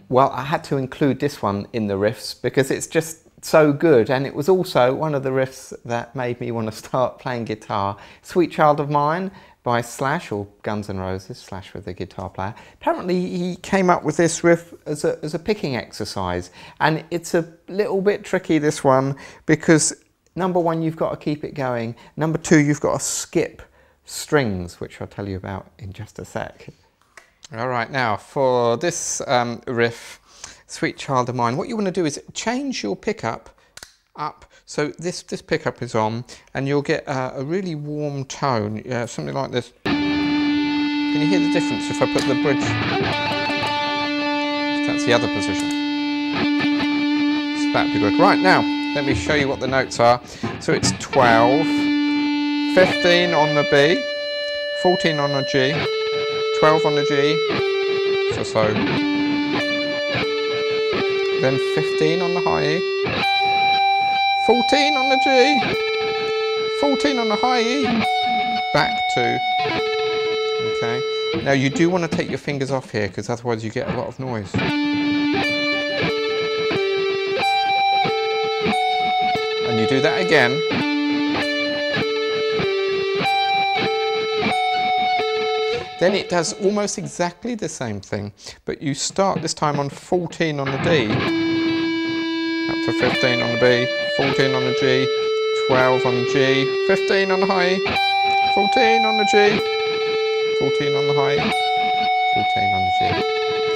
Well, I had to include this one in the riffs because it's just so good, and it was also one of the riffs that made me want to start playing guitar. Sweet Child of Mine by Slash, or Guns N' Roses, Slash was the guitar player. Apparently he came up with this riff as a picking exercise, and it's a little bit tricky, this one, because number one, you've got to keep it going. Number two, you've got to skip strings, which I'll tell you about in just a sec. All right, now for this riff, Sweet Child of Mine, what you want to do is change your pickup up. So this pickup is on, and you'll get a really warm tone, something like this. Can you hear the difference if I put the bridge? That's the other position. So that'd be good. Right, now, let me show you what the notes are. So it's 12, 15 on the B, 14 on the G, 12 on the G, so. Then 15 on the high E, 14 on the G, 14 on the high E, back to, okay. Now you do want to take your fingers off here because otherwise you get a lot of noise. And you do that again. Then it does almost exactly the same thing, but you start this time on 14 on the D, up to 15 on the B, 14 on the G, 12 on the G, 15 on the high E, 14 on the G, 14 on the high E, 14 on the G.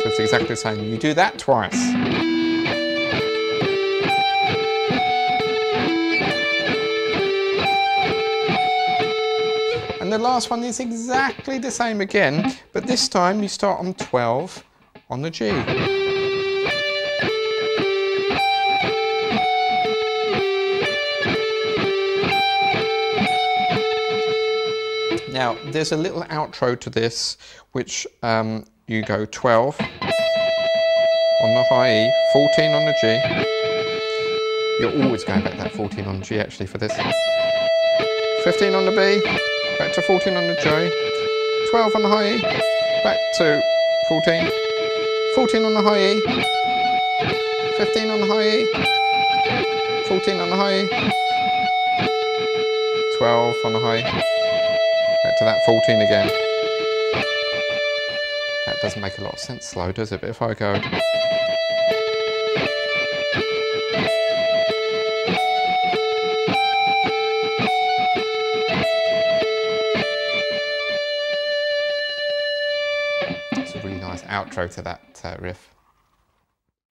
So it's exactly the same. You do that twice. And the last one is exactly the same again, but this time you start on 12 on the G. Now, there's a little outro to this, which you go 12 on the high E, 14 on the G. You're always going back to that 14 on the G actually for this. 15 on the B. Back to 14 on the J, 12 on the high E, back to 14, 14 on the high E, 15 on the high E, 14 on the high E, 12 on the high, back to that 14 again. That doesn't make a lot of sense slow, does it? But if I go... It's a really nice outro to that riff.